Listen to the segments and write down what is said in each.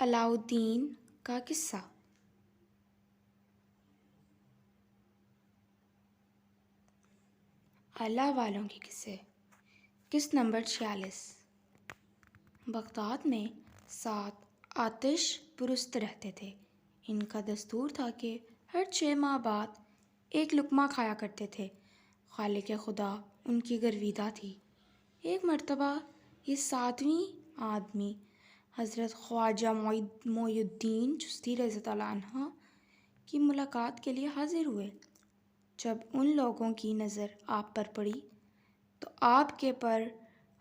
علاؤالدین کا قصہ۔ اللہ والوں کے قصے۔ قسط نمبر 46۔ بغداد میں 7 آتش پرست رہتے تھے۔ ان کا دستور تھا کہ ہر 6 ماہ بعد ایک لقمہ کھایا کرتے تھے۔ خالق خدا ان کی گرویدہ تھی۔ ایک مرتبہ یہ 7ویں آدمی حضرت خواجہ معین الدین چشتی رضی اللہ عنہ کی ملاقات کے لیے حاضر ہوئے۔ جب ان لوگوں کی نظر آپ پر پڑی تو آپ کے پر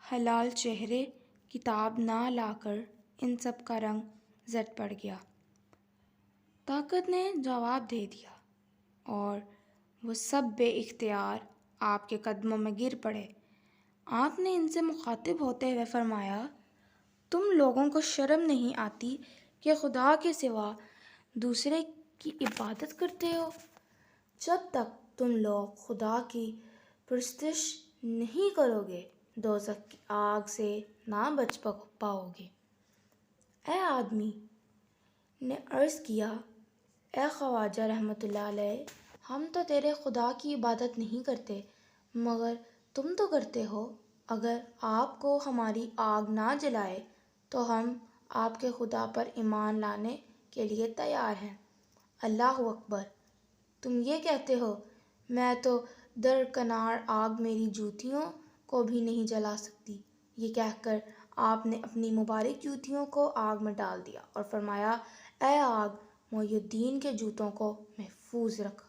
حلال چہرے کتاب نہ لا کر ان سب کا رنگ زرد پڑ گیا۔ طاقت نے جواب دے دیا اور وہ سب بے اختیار آپ کے قدموں میں گر پڑے۔ آپ نے ان سے مخاطب ہوتے ہوئے فرمایا، تم لوگوں کو شرم نہیں آتی کہ خدا کے سوا دوسرے کی عبادت کرتے ہو؟ جب تک تم لوگ خدا کی پرستش نہیں کرو گے دوزخ کی آگ سے نہ بچ پاؤ گے۔ اے آدمی نے عرض کیا، اے خواجہ رحمۃ اللہ علیہ، ہم تو تیرے خدا کی عبادت نہیں کرتے مگر تم تو کرتے ہو۔ اگر آپ کو ہماری آگ نہ جلائے تو ہم آپ کے خدا پر ایمان لانے کے لیے تیار ہیں۔ اللہ اکبر! تم یہ کہتے ہو، میں تو درکنار آگ میری جوتیوں کو بھی نہیں جلا سکتی۔ یہ کہہ کر آپ نے اپنی مبارک جوتیوں کو آگ میں ڈال دیا اور فرمایا، اے آگ، معین الدین کے جوتوں کو محفوظ رکھ۔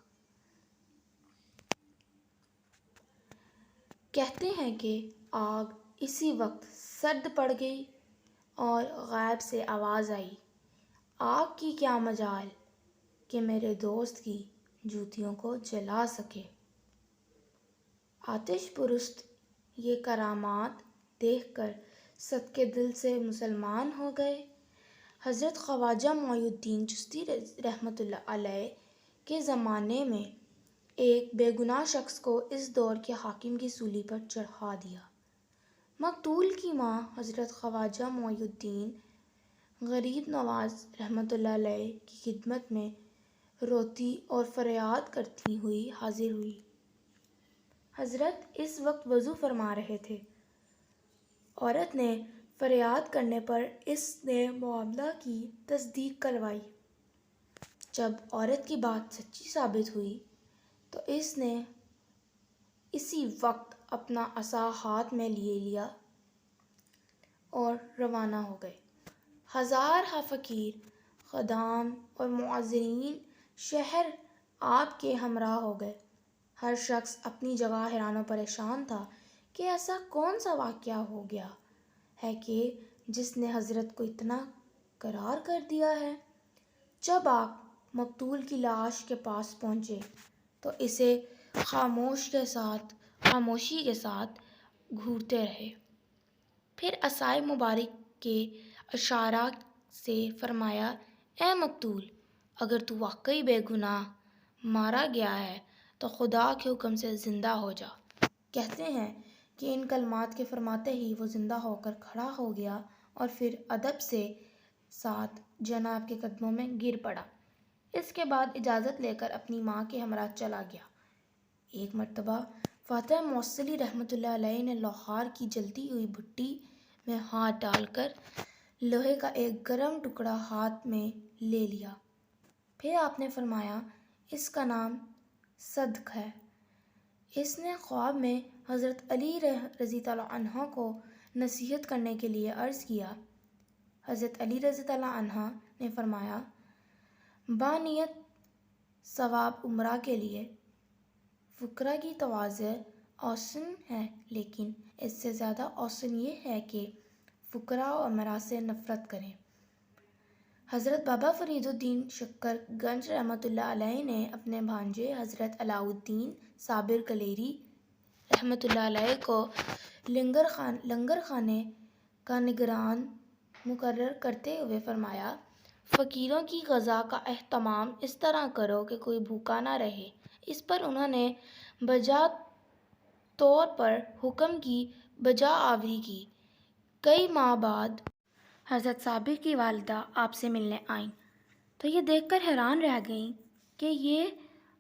کہتے ہیں کہ آگ اسی وقت سرد پڑ گئی اور غیب سے آواز آئی، آگ کی کیا مجال کہ میرے دوست کی جوتیوں کو جلا سکے۔ آتش پرست یہ کرامات دیکھ کر صدقے دل سے مسلمان ہو گئے۔ حضرت خواجہ معین الدین چشتی رحمۃ اللہ علیہ کے زمانے میں ایک بے گناہ شخص کو اس دور کے حاکم کی سولی پر چڑھا دیا۔ مقتول کی ماں حضرت خواجہ معین الدین غریب نواز رحمۃ اللہ علیہ کی خدمت میں روتی اور فریاد کرتی ہوئی حاضر ہوئی۔ حضرت اس وقت وضو فرما رہے تھے۔ عورت نے فریاد کرنے پر اس نے معاملہ کی تصدیق کروائی۔ جب عورت کی بات سچی ثابت ہوئی تو اس نے اسی وقت اپنا عصا ہاتھ میں لیا اور روانہ ہو گئے۔ ہزارہا فقیر، خدام اور معذرین شہر آپ کے ہمراہ ہو گئے۔ ہر شخص اپنی جگہ حیران و پریشان تھا کہ ایسا کون سا واقعہ ہو گیا ہے کہ جس نے حضرت کو اتنا کرار کر دیا ہے۔ جب آپ مقتول کی لاش کے پاس پہنچے تو اسے خاموشی کے ساتھ گھورتے رہے، پھر عصائے مبارک کے اشارہ سے فرمایا، اے مقتول، اگر تو واقعی بے گناہ مارا گیا ہے تو خدا کے حکم سے زندہ ہو جا۔ کہتے ہیں کہ ان کلمات کے فرماتے ہی وہ زندہ ہو کر کھڑا ہو گیا اور پھر ادب کے ساتھ جناب کے قدموں میں گر پڑا۔ اس کے بعد اجازت لے کر اپنی ماں کے ہمراہ چلا گیا۔ ایک مرتبہ فاتح موصلی رحمۃ اللہ علیہ نے لوہار کی جلتی ہوئی بھٹی میں ہاتھ ڈال کر لوہے کا ایک گرم ٹکڑا ہاتھ میں لے لیا۔ پھر آپ نے فرمایا، اس کا نام صدق ہے۔ اس نے خواب میں حضرت علی رضی اللہ عنہ کو نصیحت کرنے کے لیے عرض کیا۔ حضرت علی رضی اللہ عنہ نے فرمایا، بانیت ثواب عمرہ کے لیے فقراء کی تواضع اوسن ہے، لیکن اس سے زیادہ اوسن یہ ہے کہ فقراء و امراء سے نفرت کریں۔ حضرت بابا فرید الدین شکر گنج رحمۃ اللہ علیہ نے اپنے بھانجے حضرت علاؤالدین صابر کلیری رحمۃ اللہ علیہ کو لنگر خانے کا نگران مقرر کرتے ہوئے فرمایا، فقیروں کی غذا کا اہتمام اس طرح کرو کہ کوئی بھوکا نہ رہے۔ اس پر انہوں نے بجا طور پر حکم کی بجا آوری کی۔ کئی ماہ بعد حضرت صابر کی والدہ آپ سے ملنے آئیں تو یہ دیکھ کر حیران رہ گئیں کہ یہ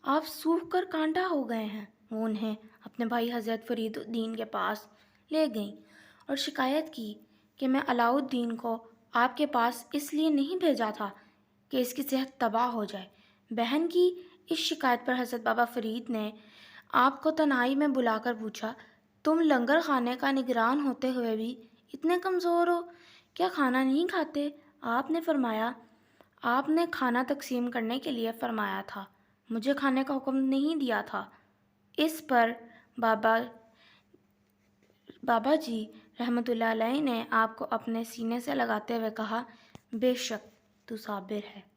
آپ سوکھ کر کانٹا ہو گئے ہیں۔ وہ انہیں اپنے بھائی حضرت فرید الدین کے پاس لے گئیں اور شکایت کی کہ میں علاؤ الدین کو آپ کے پاس اس لیے نہیں بھیجا تھا کہ اس کی صحت تباہ ہو جائے۔ بہن کی اس شکایت پر حضرت بابا فرید نے آپ کو تنہائی میں بلا کر پوچھا، تم لنگر خانے کا نگران ہوتے ہوئے بھی اتنے کمزور ہو، کیا کھانا نہیں کھاتے؟ آپ نے فرمایا، آپ نے کھانا تقسیم کرنے کے لیے فرمایا تھا، مجھے کھانے کا حکم نہیں دیا تھا۔ اس پر بابا جی رحمۃ اللہ علیہ نے آپ کو اپنے سینے سے لگاتے ہوئے کہا، بے شک تو صابر ہے۔